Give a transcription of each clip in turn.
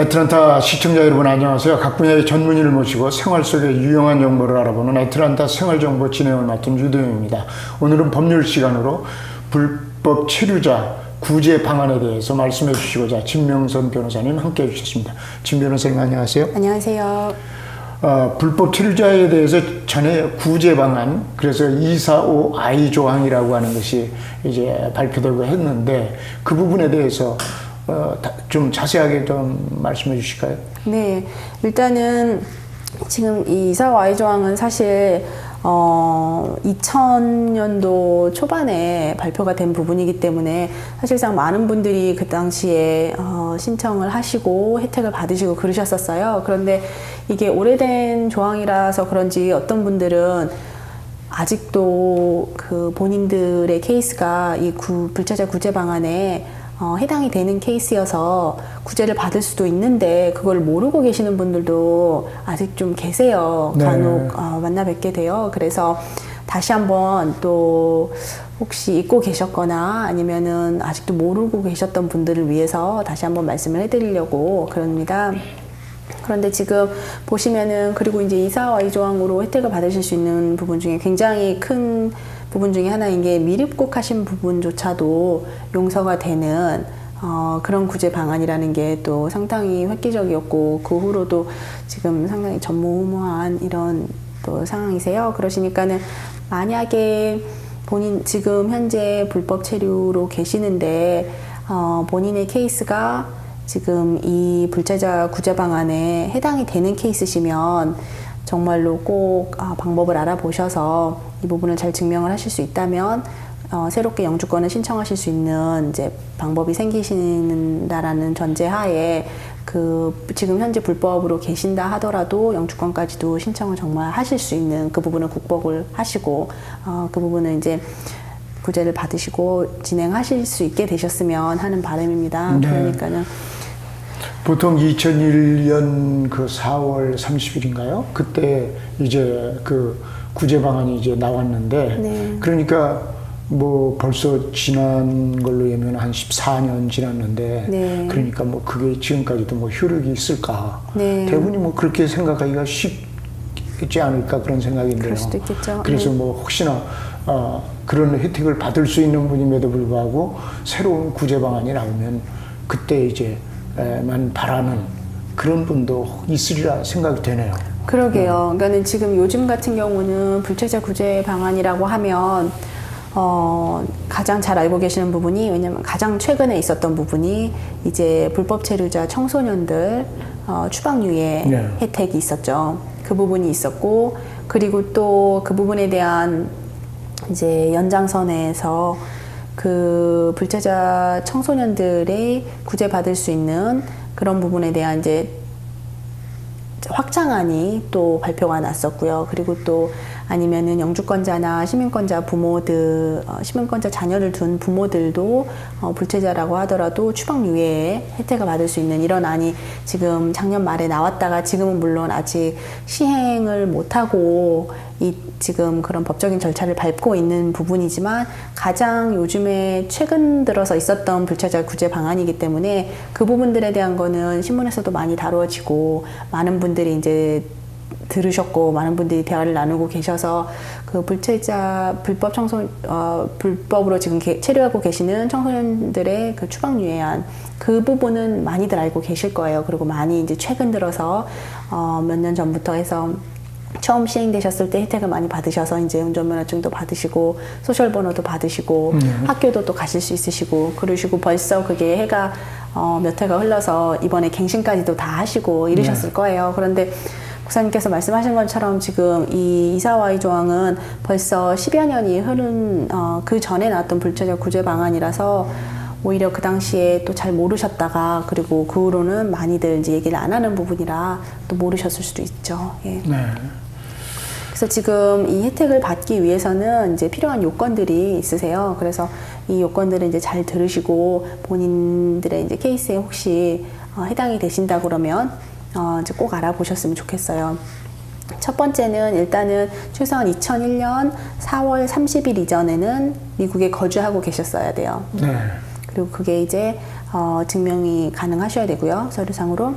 애틀랜타 시청자 여러분 안녕하세요. 각 분야의 전문의를 모시고 생활 속의 유용한 정보를 알아보는 애틀랜타 생활정보 진행을 맡은 유도영입니다. 오늘은 법률 시간으로 불법 체류자 구제 방안에 대해서 말씀해 주시고자 진명선 변호사님 함께 해주셨습니다. 진 변호사님 안녕하세요. 안녕하세요. 불법 체류자에 대해서 전에 구제 방안, 그래서 245I 조항이라고 하는 것이 이제 발표되고 했는데 그 부분에 대해서 좀 자세하게 좀 말씀해 주실까요? 네, 일단은 지금 이 245I 조항은 사실 2000년도 초반에 발표가 된 부분이기 때문에 사실상 많은 분들이 그 당시에 신청을 하시고 혜택을 받으시고 그러셨었어요. 그런데 이게 오래된 조항이라서 그런지 어떤 분들은 아직도 그 본인들의 케이스가 이 불체자 구제 방안에 해당이 되는 케이스여서 구제를 받을 수도 있는데 그걸 모르고 계시는 분들도 아직 좀 계세요. 네. 간혹 만나 뵙게 돼요. 그래서 다시 한번 또 혹시 잊고 계셨거나 아니면은 아직도 모르고 계셨던 분들을 위해서 다시 한번 말씀을 해드리려고 그럽니다. 그런데 지금 보시면은 그리고 이제 245I 조항으로 혜택을 받으실 수 있는 부분 중에 굉장히 큰 부분 중에 하나인 게 미입국하신 부분조차도 용서가 되는 그런 구제 방안이라는 게 또 상당히 획기적이었고 그 후로도 지금 상당히 전무후무한 이런 또 상황이세요. 그러시니까는 만약에 본인 지금 현재 불법 체류로 계시는데 본인의 케이스가 지금 이 불체자 구제 방안에 해당이 되는 케이스시면 정말로 꼭 방법을 알아보셔서 이 부분을 잘 증명을 하실 수 있다면 새롭게 영주권을 신청하실 수 있는 이제 방법이 생기신다라는 전제하에 그 지금 현재 불법으로 계신다 하더라도 영주권까지도 신청을 정말 하실 수 있는 그 부분을 국법을 하시고 그 부분을 이제 구제를 받으시고 진행하실 수 있게 되셨으면 하는 바람입니다. 네. 그러니까는 보통 2001년 그 4월 30일인가요? 그때 이제 그 구제 방안이 이제 나왔는데, 네. 그러니까 뭐 벌써 지난 걸로 예면 한 14년 지났는데, 네. 그러니까 뭐 그게 지금까지도 뭐 효력이 있을까? 네. 대부분이 뭐 그렇게 생각하기가 쉽지 않을까 그런 생각인데요. 그럴 수도 있겠죠. 그래서 네. 뭐 혹시나 그런 혜택을 받을 수 있는 분임에도 불구하고 새로운 구제 방안이 나오면 그때 이제 만 바라는 그런 분도 있으리라 생각이 되네요. 그러게요. 그러니까는 지금 요즘 같은 경우는 불체자 구제 방안이라고 하면 가장 잘 알고 계시는 부분이, 왜냐면 가장 최근에 있었던 부분이 이제 불법 체류자 청소년들 추방유예 네. 혜택이 있었죠. 그 부분이 있었고, 그리고 또 그 부분에 대한 이제 연장선에서 그 불체자 청소년들의 구제받을 수 있는 그런 부분에 대한 이제 확장안이 또 발표가 났었고요. 그리고 또 아니면은 영주권자나 시민권자 부모들, 시민권자 자녀를 둔 부모들도 불체자라고 하더라도 추방유예의 혜택을 받을 수 있는 이런 안이 지금 작년 말에 나왔다가 지금은 물론 아직 시행을 못하고 지금 그런 법적인 절차를 밟고 있는 부분이지만 가장 요즘에 최근 들어서 있었던 불체자 구제 방안이기 때문에 그 부분들에 대한 거는 신문에서도 많이 다루어지고 많은 분들이 이제 들으셨고 많은 분들이 대화를 나누고 계셔서 그 불체자 불법으로 지금 체류하고 계시는 청소년들의 그 추방유예안 그 부분은 많이들 알고 계실 거예요. 그리고 많이 이제 최근 들어서 몇 년 전부터 해서 처음 시행되셨을 때 혜택을 많이 받으셔서 이제 운전면허증도 받으시고 소셜번호도 받으시고 학교도 또 가실 수 있으시고 그러시고 벌써 그게 해가 몇 해가 흘러서 이번에 갱신까지도 다 하시고 이러셨을 거예요. 그런데 목사님께서 말씀하신 것처럼 지금 이 245I 조항은 벌써 10여 년이 흐른 그 전에 나왔던 불체자 구제 방안이라서 오히려 그 당시에 또 잘 모르셨다가 그리고 그 후로는 많이들 이제 얘기를 안 하는 부분이라 또 모르셨을 수도 있죠. 예. 네. 그래서 지금 이 혜택을 받기 위해서는 이제 필요한 요건들이 있으세요. 그래서 이 요건들을 이제 잘 들으시고 본인들의 이제 케이스에 혹시 해당이 되신다 그러면 이제 꼭 알아보셨으면 좋겠어요. 첫 번째는 일단은 최소한 2001년 4월 30일 이전에는 미국에 거주하고 계셨어야 돼요. 네. 그리고 그게 이제 증명이 가능하셔야 되고요. 서류상으로.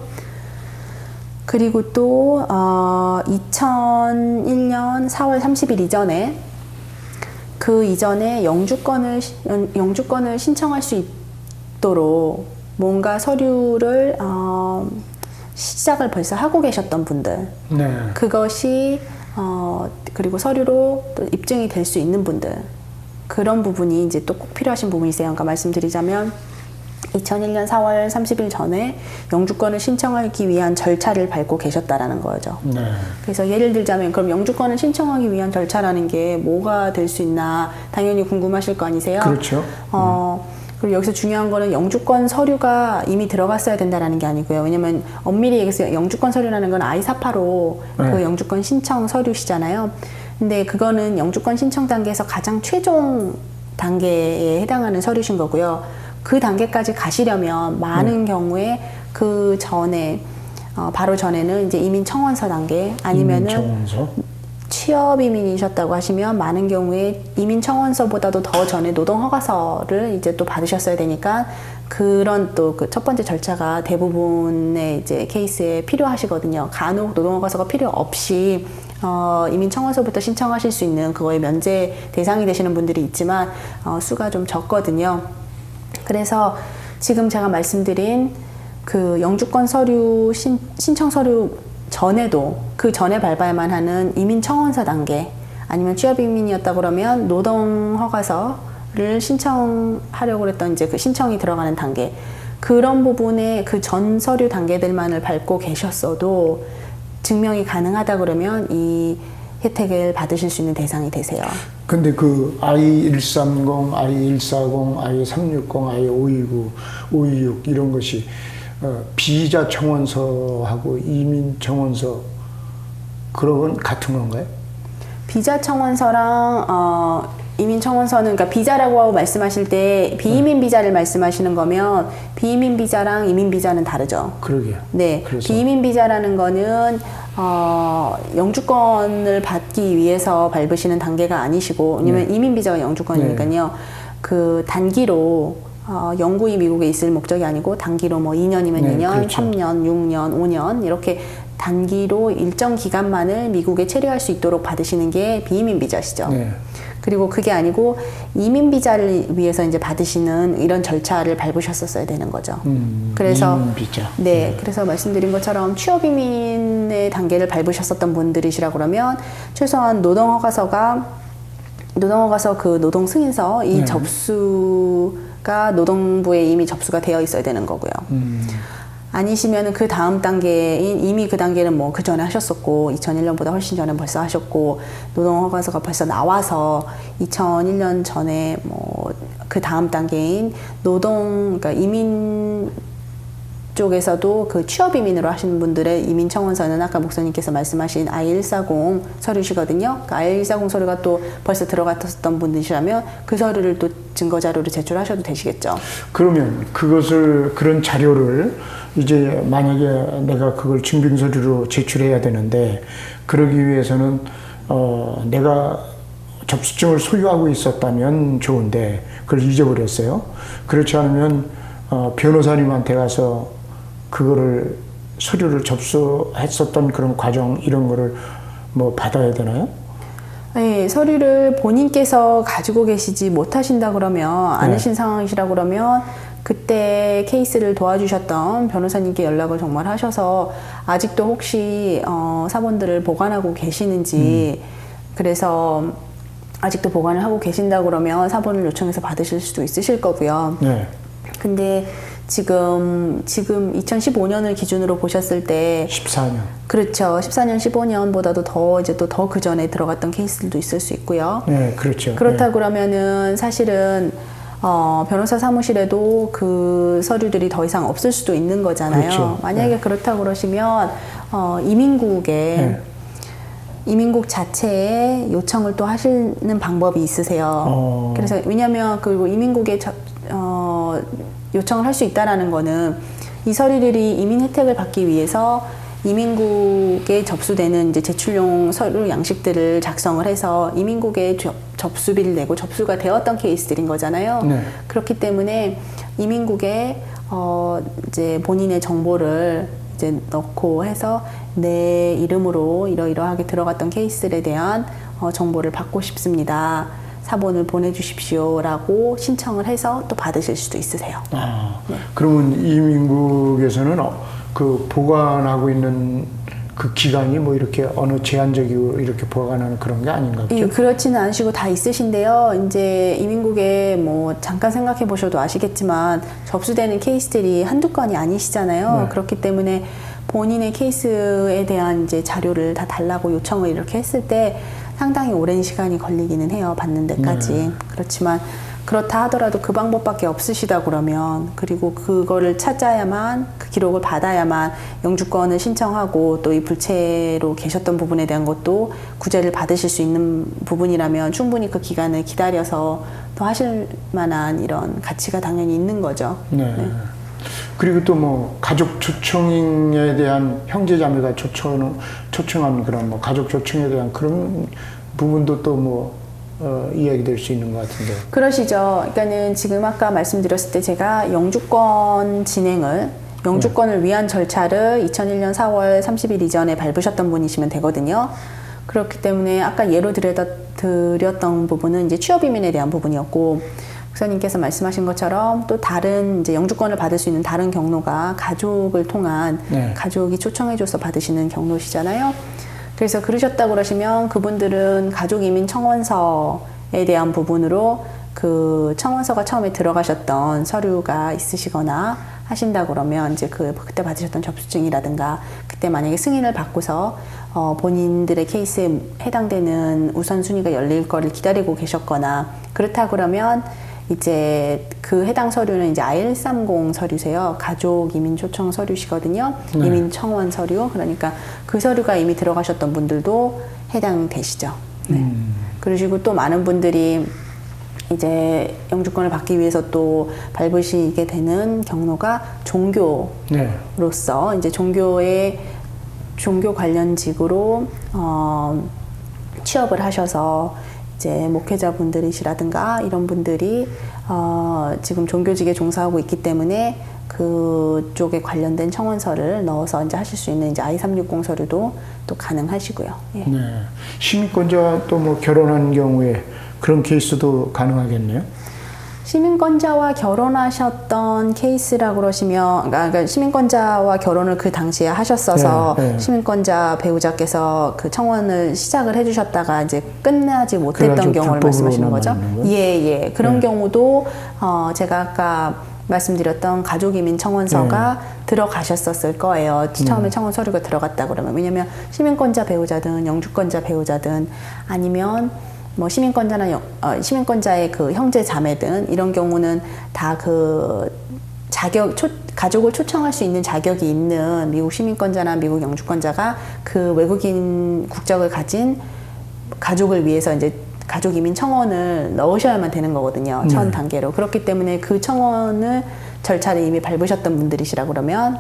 그리고 또 2001년 4월 30일 이전에 그 이전에 영주권을 신청할 수 있도록 뭔가 서류를 시작을 벌써 하고 계셨던 분들, 네. 그것이 그리고 서류로 또 입증이 될 수 있는 분들, 그런 부분이 이제 또 꼭 필요하신 부분이세요. 그러니까 말씀드리자면 2001년 4월 30일 전에 영주권을 신청하기 위한 절차를 밟고 계셨다라는 거죠. 네. 그래서 예를 들자면 그럼 영주권을 신청하기 위한 절차라는 게 뭐가 될 수 있나 당연히 궁금하실 거 아니세요? 그렇죠. 그리고 여기서 중요한 거는 영주권 서류가 이미 들어갔어야 된다라는 게 아니고요. 왜냐면 엄밀히 얘기해서 영주권 서류라는 건 I-485 네. 그 영주권 신청 서류시잖아요. 근데 그거는 영주권 신청 단계에서 가장 최종 단계에 해당하는 서류신 거고요. 그 단계까지 가시려면 많은 경우에 그 전에 바로 전에는 이제 이민 청원서 단계 아니면은 청원서? 취업 이민이셨다고 하시면 많은 경우에 이민 청원서보다도 더 전에 노동 허가서를 이제 또 받으셨어야 되니까 그런 또 그 첫 번째 절차가 대부분의 이제 케이스에 필요하시거든요. 간혹 노동 허가서가 필요 없이 이민 청원서부터 신청하실 수 있는 그거에 면제 대상이 되시는 분들이 있지만 수가 좀 적거든요. 그래서 지금 제가 말씀드린 그 영주권 서류 신청 서류 전에도 그 전에 밟아야만 하는 이민 청원서 단계 아니면 취업 이민이었다 그러면 노동 허가서를 신청하려고 했던 이제 그 신청이 들어가는 단계 그런 부분에 그 전 서류 단계들만을 밟고 계셨어도 증명이 가능하다 그러면 이 혜택을 받으실 수 있는 대상이 되세요. 근데 그 I-130, I-140, I-360, I-529, 526 이런 것이 비자 청원서하고 이민 청원서 그런 건 같은 건가요? 비자 청원서랑 이민 청원서는 그러니까 비자라고 하고 말씀하실 때 비이민 비자를 말씀하시는 거면 비이민 비자랑 이민 비자는 다르죠. 그러게요. 네, 그래서. 비이민 비자라는 거는 영주권을 받기 위해서 밟으시는 단계가 아니시고, 왜냐면 이민 비자가 영주권이니까요. 그 단기로 영구히 미국에 있을 목적이 아니고 단기로 뭐 2년이면 2년, 그렇죠. 3년, 6년, 5년 이렇게 단기로 일정 기간만을 미국에 체류할 수 있도록 받으시는 게 비이민 비자시죠. 네. 그리고 그게 아니고 이민 비자를 위해서 이제 받으시는 이런 절차를 밟으셨었어야 되는 거죠. 그래서 이민 비자. 네, 그래서 말씀드린 것처럼 취업 이민의 단계를 밟으셨었던 분들이시라 그러면 최소한 노동 허가서 그 노동 승인서 이 접수가 노동부에 이미 접수가 되어 있어야 되는 거고요. 아니시면은 그 다음 단계인 이미 그 단계는 뭐 그 전에 하셨었고 2001년보다 훨씬 전에 벌써 하셨고 노동 허가서가 벌써 나와서 2001년 전에 뭐 그 다음 단계인 그러니까 이민 쪽에서도 그 취업 이민으로 하시는 분들의 이민 청원서는 아까 목사님께서 말씀하신 I-140 서류시거든요. 그 I-140 서류가 또 벌써 들어갔었던 분들이시라면 그 서류를 또 증거 자료로 제출하셔도 되시겠죠. 그러면 그런 자료를 이제 만약에 내가 그걸 증빙 서류로 제출해야 되는데 그러기 위해서는 내가 접수증을 소유하고 있었다면 좋은데 그걸 잊어버렸어요. 그렇지 않으면 변호사님한테 가서 그거를 서류를 접수했었던 그런 과정 이런 거를 뭐 받아야 되나요? 네, 서류를 본인께서 가지고 계시지 못하신다 그러면 않으신 상황이시라 그러면 그때 케이스를 도와주셨던 변호사님께 연락을 정말 하셔서 아직도 혹시 사본들을 보관하고 계시는지 그래서 아직도 보관을 하고 계신다 그러면 사본을 요청해서 받으실 수도 있으실 거고요. 네. 근데 지금 2015년을 기준으로 보셨을 때 14년. 그렇죠. 14년, 15년보다도 더 이제 또 더 그 전에 들어갔던 케이스들도 있을 수 있고요. 네, 그렇죠. 그렇다 네. 그러면은 사실은 변호사 사무실에도 그 서류들이 더 이상 없을 수도 있는 거잖아요. 그렇죠. 만약에 그렇다 그러시면 이민국에 이민국 자체에 요청을 또 하시는 방법이 있으세요. 그래서 왜냐하면 그리고 이민국에 요청을 할 수 있다라는 거는 이 서류들이 이민 혜택을 받기 위해서 이민국에 접수되는 이제 제출용 서류 양식들을 작성을 해서 이민국에 접수비를 내고 접수가 되었던 케이스들인 거잖아요. 네. 그렇기 때문에 이민국에 이제 본인의 정보를 이제 넣고 해서 내 이름으로 이러이러하게 들어갔던 케이스들에 대한 정보를 받고 싶습니다. 사본을 보내주십시오라고 신청을 해서 또 받으실 수도 있으세요. 네. 그러면 이민국에서는 그 보관하고 있는 그 기간이 뭐 이렇게 어느 제한적이고 이렇게 보관하는 그런 게 아닌가 보죠? 그렇지는 않으시고 다 있으신데요. 이제 이민국에 뭐 잠깐 생각해 보셔도 아시겠지만 접수되는 케이스들이 한두 건이 아니시잖아요. 네. 그렇기 때문에 본인의 케이스에 대한 이제 자료를 다 달라고 요청을 이렇게 했을 때 상당히 오랜 시간이 걸리기는 해요. 받는 데까지. 그렇지만 그렇다 하더라도 그 방법밖에 없으시다 그러면, 그리고 그거를 찾아야만, 그 기록을 받아야만 영주권을 신청하고 또 이 불체로 계셨던 부분에 대한 것도 구제를 받으실 수 있는 부분이라면 충분히 그 기간을 기다려서 또 하실 만한 이런 가치가 당연히 있는 거죠. 네. 그리고 또 뭐 가족 초청에 대한 형제자매가 초청한 그런 뭐 가족 초청에 대한 그런 부분도 또 뭐 이야기될 수 있는 것 같은데. 그러시죠. 그러니까는 지금 아까 말씀드렸을 때 제가 영주권을 위한 절차를 2001년 4월 30일 이전에 밟으셨던 분이시면 되거든요. 그렇기 때문에 아까 예로 드렸던 부분은 이제 취업 이민에 대한 부분이었고, 목사님께서 말씀하신 것처럼 또 다른 이제 영주권을 받을 수 있는 다른 경로가 가족을 통한 가족이 초청해줘서 받으시는 경로시잖아요. 그래서 그러셨다고 그러시면 그분들은 가족이민 청원서에 대한 부분으로 그 청원서가 처음에 들어가셨던 서류가 있으시거나 하신다 그러면 이제 그때 받으셨던 접수증이라든가 그때 만약에 승인을 받고서 본인들의 케이스에 해당되는 우선순위가 열릴 거를 기다리고 계셨거나 그렇다 그러면 이제 그 해당 서류는 이제 I-130 서류세요. 가족 이민 초청 서류시거든요. 이민 청원 서류. 그러니까 그 서류가 이미 들어가셨던 분들도 해당되시죠. 그러시고 또 많은 분들이 이제 영주권을 받기 위해서 또 밟으시게 되는 경로가 종교로서 이제 종교 관련직으로 취업을 하셔서 이제 목회자분들이시라든가 이런 분들이 지금 종교직에 종사하고 있기 때문에 그쪽에 관련된 청원서를 넣어서 이제 하실 수 있는 이제 I-360 서류도 또 가능하시고요. 예. 네. 시민권자 또 뭐 결혼한 경우에 그런 케이스도 가능하겠네요. 시민권자와 결혼하셨던 케이스라고 그러시면, 그러니까 시민권자와 결혼을 그 당시에 하셨어서 시민권자 배우자께서 그 청원을 시작을 해주셨다가 이제 끝나지 못했던 경우를 말씀하시는 거죠? 예. 그런 경우도 제가 아까 말씀드렸던 가족이민 청원서가 들어가셨었을 거예요. 처음에 청원 서류가 들어갔다 그러면. 왜냐면 시민권자 배우자든 영주권자 배우자든 아니면 뭐 시민권자의 그 형제 자매든 이런 경우는 다 그 가족을 초청할 수 있는 자격이 있는 미국 시민권자나 미국 영주권자가 그 외국인 국적을 가진 가족을 위해서 이제 가족 이민 청원을 넣으셔야만 되는 거거든요. 첫 단계로. 그렇기 때문에 그 청원을 절차를 이미 밟으셨던 분들이시라 그러면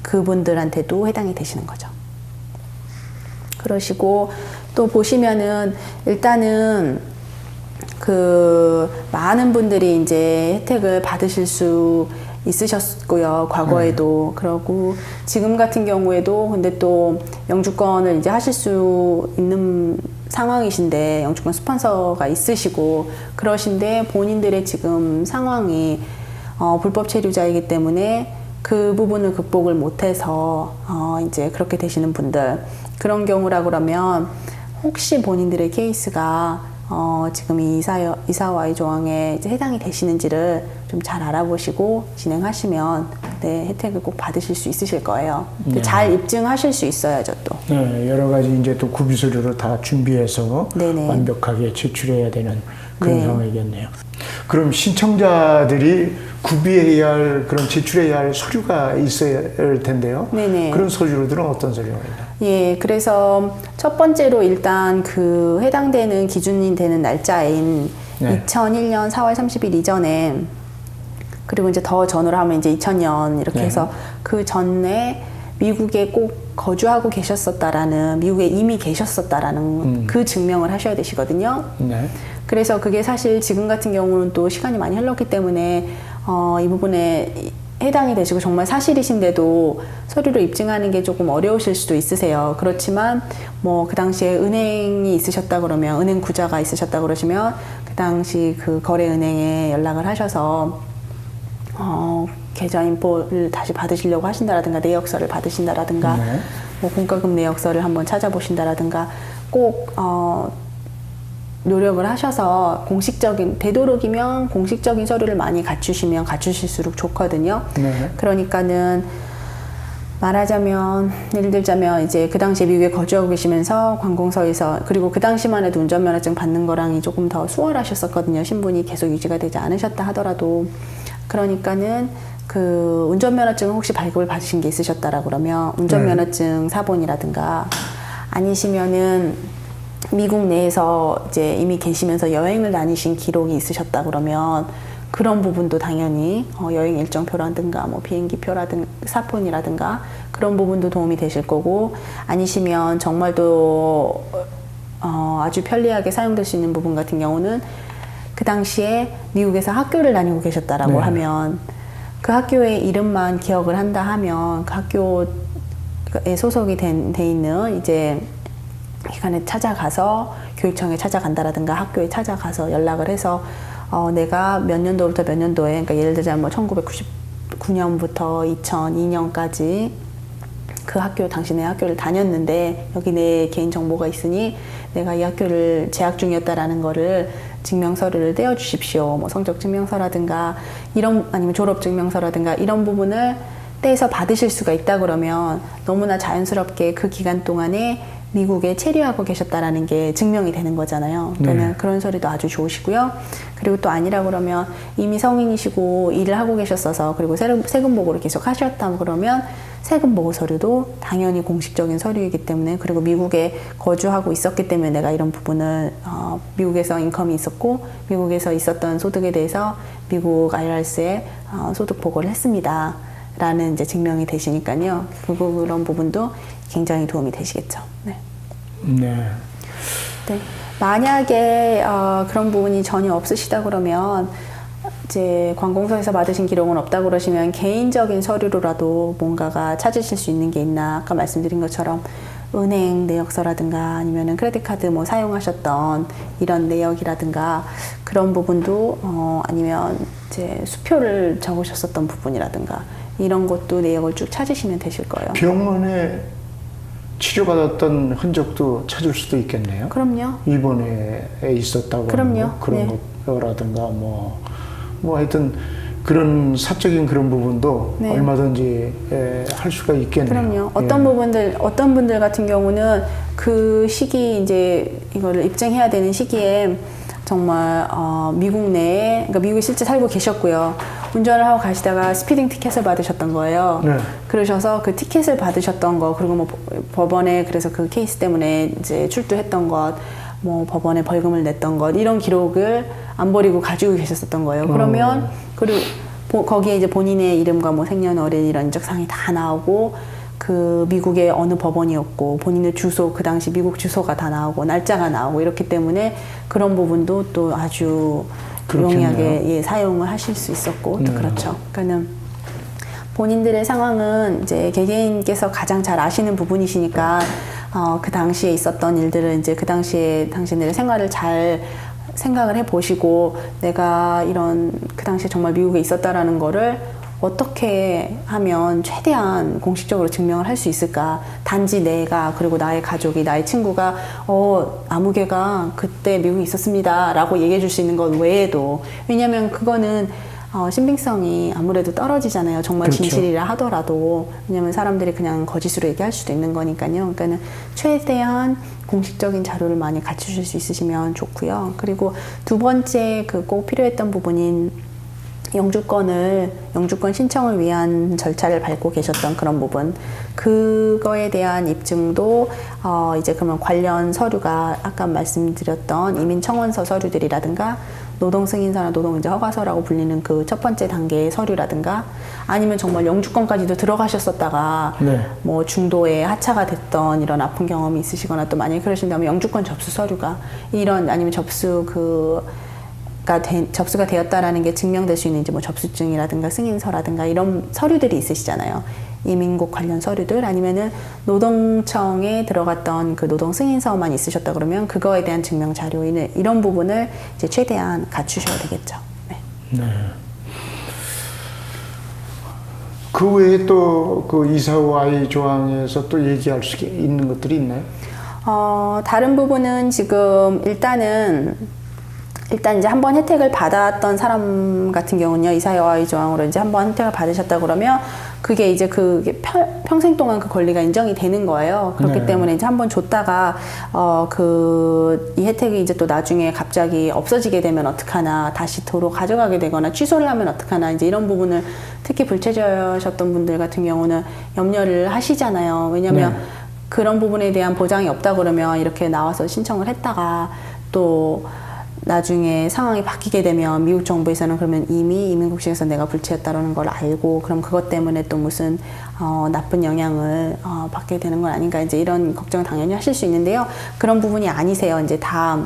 그분들한테도 해당이 되시는 거죠. 그러시고 또 보시면은 일단은 그 많은 분들이 이제 혜택을 받으실 수 있으셨고요. 과거에도 그러고 지금 같은 경우에도 근데 또 영주권을 이제 하실 수 있는 상황이신데 영주권 스폰서가 있으시고 그러신데 본인들의 지금 상황이 불법 체류자이기 때문에 그 부분을 극복을 못해서 이제 그렇게 되시는 분들 그런 경우라 그러면 혹시 본인들의 케이스가 지금 이 이사와의 조항에 이제 해당이 되시는지를 좀 잘 알아보시고 진행하시면 네, 혜택을 꼭 받으실 수 있으실 거예요. 네. 잘 입증하실 수 있어야죠 또. 네, 여러 가지 이제 또 구비 서류를 다 준비해서 네네. 완벽하게 제출해야 되는 그런 상황이겠네요. 그럼 신청자들이 구비해야 할 그런 제출해야 할 서류가 있어야 할 텐데요. 네네. 그런 서류들은 어떤 서류가 있나요? 예, 그래서 첫 번째로 일단 그 해당되는 기준이 되는 날짜인 2001년 4월 30일 이전에 그리고 이제 더 전으로 하면 이제 2000년 이렇게 해서 그 전에 미국에 꼭 거주하고 계셨었다라는 미국에 이미 계셨었다라는 그 증명을 하셔야 되시거든요. 그래서 그게 사실 지금 같은 경우는 또 시간이 많이 흘렀기 때문에 이 부분에 해당이 되시고 정말 사실이신데도 서류로 입증하는 게 조금 어려우실 수도 있으세요. 그렇지만 뭐 그 당시에 은행이 있으셨다 그러면 은행 구자가 있으셨다 그러시면 그 당시 그 거래은행에 연락을 하셔서 계좌 인포를 다시 받으시려고 하신다라든가 내역서를 받으신다라든가 네. 뭐 공과금 내역서를 한번 찾아보신다라든가 꼭 노력을 하셔서 되도록이면 공식적인 서류를 많이 갖추시면 갖추실수록 좋거든요. 네. 그러니까는 말하자면 예를 들자면 이제 그 당시에 미국에 거주하고 계시면서 관공서에서 그리고 그 당시만 해도 운전면허증 받는 거랑이 조금 더 수월하셨었거든요. 신분이 계속 유지가 되지 않으셨다 하더라도. 그러니까는 그 운전면허증 혹시 발급을 받으신 게 있으셨다라 그러면 운전면허증 사본이라든가 아니시면은 미국 내에서 이제 이미 계시면서 여행을 다니신 기록이 있으셨다 그러면 그런 부분도 당연히 여행 일정표라든가 뭐 비행기표라든가 사본이라든가 그런 부분도 도움이 되실 거고 아니시면 정말도 아주 편리하게 사용될 수 있는 부분 같은 경우는 그 당시에 미국에서 학교를 다니고 계셨다라고 네. 하면 그 학교의 이름만 기억을 한다 하면 그 학교에 소속이 돼 있는 이제 기관에 찾아가서 교육청에 찾아간다라든가 학교에 찾아가서 연락을 해서 내가 몇 년도부터 몇 년도에 그러니까 예를 들자면 뭐 1999년부터 2002년까지 그 학교 당신의 학교를 다녔는데 여기 내 개인 정보가 있으니 내가 이 학교를 재학 중이었다라는 거를 증명서류를 떼어 주십시오. 뭐 성적 증명서라든가 이런 아니면 졸업 증명서라든가 이런 부분을 떼서 받으실 수가 있다 그러면 너무나 자연스럽게 그 기간 동안에 미국에 체류하고 계셨다라는 게 증명이 되는 거잖아요. 그러면 네. 그런 서류도 아주 좋으시고요. 그리고 또 아니라 그러면 이미 성인이시고 일을 하고 계셨어서 그리고 세금 보고를 계속 하셨다 그러면 세금 보고 서류도 당연히 공식적인 서류이기 때문에 그리고 미국에 거주하고 있었기 때문에 내가 이런 부분을 미국에서 인컴이 있었고 미국에서 있었던 소득에 대해서 미국 IRS에 소득 보고를 했습니다. 라는 이제 증명이 되시니까요. 그런 부분도 굉장히 도움이 되시겠죠. 네. 네. 네. 만약에 그런 부분이 전혀 없으시다 그러면 이제 관공서에서 받으신 기록은 없다 그러시면 개인적인 서류로라도 뭔가가 찾으실 수 있는 게 있나 아까 말씀드린 것처럼 은행 내역서라든가 아니면은 크레딧 카드 뭐 사용하셨던 이런 내역이라든가 그런 부분도 아니면 이제 수표를 적으셨었던 부분이라든가 이런 것도 내역을 쭉 찾으시면 되실 거예요. 병원에 치료받았던 흔적도 찾을 수도 있겠네요. 그럼요. 입원에 있었다고 그럼요. 하는 거, 그런 네. 거라든가 뭐 하여튼 그런 사적인 그런 부분도 네. 얼마든지 할 수가 있겠네요. 그럼요. 어떤 분들 같은 경우는 그 시기 이제 이거를 입증해야 되는 시기에 정말 미국 내에 그러니까 미국에 실제 살고 계셨고요. 운전을 하고 가시다가 스피딩 티켓을 받으셨던 거예요. 네. 그러셔서 그 티켓을 받으셨던 거 그리고 뭐 법원에 그래서 그 케이스 때문에 이제 출두했던 것, 뭐 법원에 벌금을 냈던 것 이런 기록을 안 버리고 가지고 계셨었던 거예요. 그러면 그리고 거기에 이제 본인의 이름과 뭐 생년월일 이런 인적사항이 다 나오고 그 미국의 어느 법원이었고 본인의 주소 그 당시 미국 주소가 다 나오고 날짜가 나오고 이렇기 때문에 그런 부분도 또 아주 그렇겠네요. 용이하게 사용을 하실 수 있었고 또 그렇죠. 그러니까는 본인들의 상황은 이제 개개인께서 가장 잘 아시는 부분이시니까 그 당시에 있었던 일들을 이제 그 당시에 당신들의 생활을 잘 생각을 해보시고 내가 이런 그 당시에 정말 미국에 있었다라는 거를 어떻게 하면 최대한 공식적으로 증명을 할 수 있을까? 단지 내가 그리고 나의 가족이 나의 친구가 아무개가 그때 미국에 있었습니다 라고 얘기해 줄 수 있는 것 외에도 왜냐하면 그거는 신빙성이 아무래도 떨어지잖아요. 정말 그렇죠. 진실이라 하더라도 왜냐하면 사람들이 그냥 거짓으로 얘기할 수도 있는 거니까요. 그러니까는 최대한 공식적인 자료를 많이 갖추실 수 있으시면 좋고요. 그리고 두 번째 그 꼭 필요했던 부분인 영주권 신청을 위한 절차를 밟고 계셨던 그런 부분 그거에 대한 입증도 이제 그러면 관련 서류가 아까 말씀드렸던 이민청원서 서류들이라든가 노동 승인서나 노동 이제 허가서라고 불리는 그 첫 번째 단계의 서류라든가 아니면 정말 영주권까지도 들어가셨었다가 네. 뭐 중도에 하차가 됐던 이런 아픈 경험이 있으시거나 또 만약에 그러신다면 영주권 접수 서류가 이런 아니면 접수가 되었다라는 게 증명될 수 있는 이제 뭐 접수증이라든가 승인서라든가 이런 서류들이 있으시잖아요. 이민국 관련 서류들 아니면은 노동청에 들어갔던 그 노동 승인서만 있으셨다 그러면 그거에 대한 증명 자료 이런 부분을 이제 최대한 갖추셔야 되겠죠. 네. 네. 그 외에 또 그 이사와의 조항에서 또 얘기할 수 있는 것들이 있나요? 다른 부분은 지금 일단 이제 한번 혜택을 받았던 사람 같은 경우는요, 이사와의 조항으로 이제 한번 혜택을 받으셨다 그러면 그게 이제 그게 평생 동안 그 권리가 인정이 되는 거예요. 그렇기 네. 때문에 이제 한번 줬다가 이 혜택이 이제 또 나중에 갑자기 없어지게 되면 어떡하나, 다시 도로 가져가게 되거나 취소를 하면 어떡하나, 이제 이런 부분을 특히 불체자셨던 분들 같은 경우는 염려를 하시잖아요. 왜냐면 네. 그런 부분에 대한 보장이 없다 그러면 이렇게 나와서 신청을 했다가 또 나중에 상황이 바뀌게 되면 미국 정부에서는 그러면 이미 이민국시에서 내가 불체였다라는 걸 알고 그럼 그것 때문에 또 무슨 나쁜 영향을 받게 되는 건 아닌가, 이제 이런 걱정을 당연히 하실 수 있는데요. 그런 부분이 아니세요. 이제 다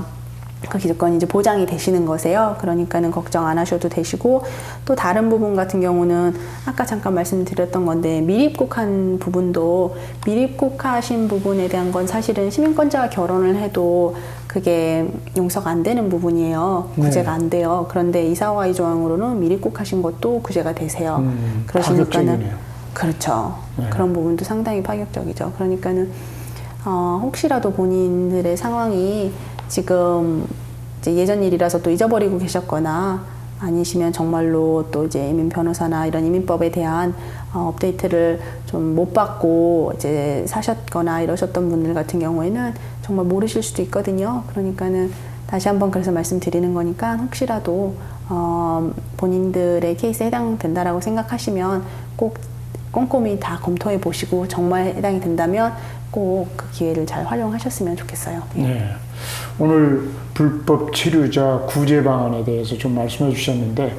그 기득권이 이제 보장이 되시는 거세요. 그러니까는 걱정 안 하셔도 되시고, 또 다른 부분 같은 경우는 아까 잠깐 말씀드렸던 건데 미입국한 부분도 미입국하신 부분에 대한 건 사실은 시민권자와 결혼을 해도 그게 용서가 안 되는 부분이에요. 구제가 안 돼요. 그런데 이사와의 조항으로는 미입국하신 것도 구제가 되세요. 그러시니까는 파격적이네요. 그렇죠. 네. 그런 부분도 상당히 파격적이죠. 그러니까는 혹시라도 본인들의 상황이 지금 이제 예전 일이라서 또 잊어버리고 계셨거나 아니시면 정말로 또 이제 이민 변호사나 이런 이민법에 대한 업데이트를 좀 못 받고 이제 사셨거나 이러셨던 분들 같은 경우에는 정말 모르실 수도 있거든요. 그러니까는 다시 한번 그래서 말씀드리는 거니까 혹시라도 본인들의 케이스에 해당된다라고 생각하시면 꼭 꼼꼼히 다 검토해 보시고 정말 해당이 된다면 꼭 그 기회를 잘 활용하셨으면 좋겠어요. 네. 오늘 불법 체류자 구제 방안에 대해서 좀 말씀해 주셨는데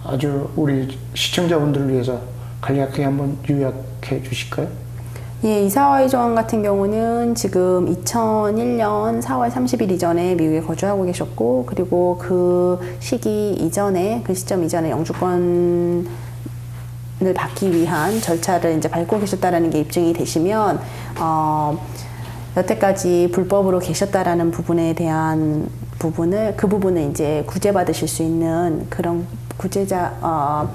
아주 우리 시청자분들을 위해서 간략하게 한번 요약해 주실까요? 예, 이사와의 조항 같은 경우는 지금 2001년 4월 30일 이전에 미국에 거주하고 계셨고, 그리고 그 시점 이전에 영주권을 받기 위한 절차를 이제 밟고 계셨다라는 게 입증이 되시면, 여태까지 불법으로 계셨다라는 부분에 대한 그 부분을 이제 구제받으실 수 있는 그런 불체자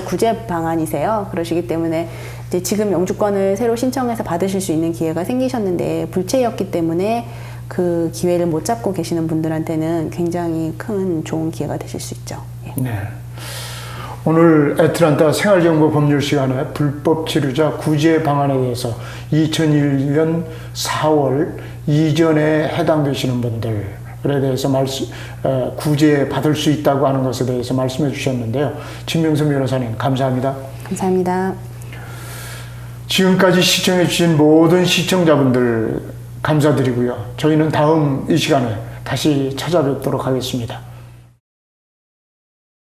구제 방안이세요. 그러시기 때문에 이제 지금 영주권을 새로 신청해서 받으실 수 있는 기회가 생기셨는데 불체였기 때문에 그 기회를 못 잡고 계시는 분들한테는 굉장히 큰 좋은 기회가 되실 수 있죠. 예. 네. 오늘 애틀랜타 생활정보 법률 시간에 불법 체류자 구제 방안에 대해서 2001년 4월 이전에 해당되시는 분들에 대해서 구제 받을 수 있다고 하는 것에 대해서 말씀해 주셨는데요. 진명선 변호사님 감사합니다. 감사합니다. 지금까지 시청해 주신 모든 시청자분들 감사드리고요. 저희는 다음 이 시간에 다시 찾아뵙도록 하겠습니다.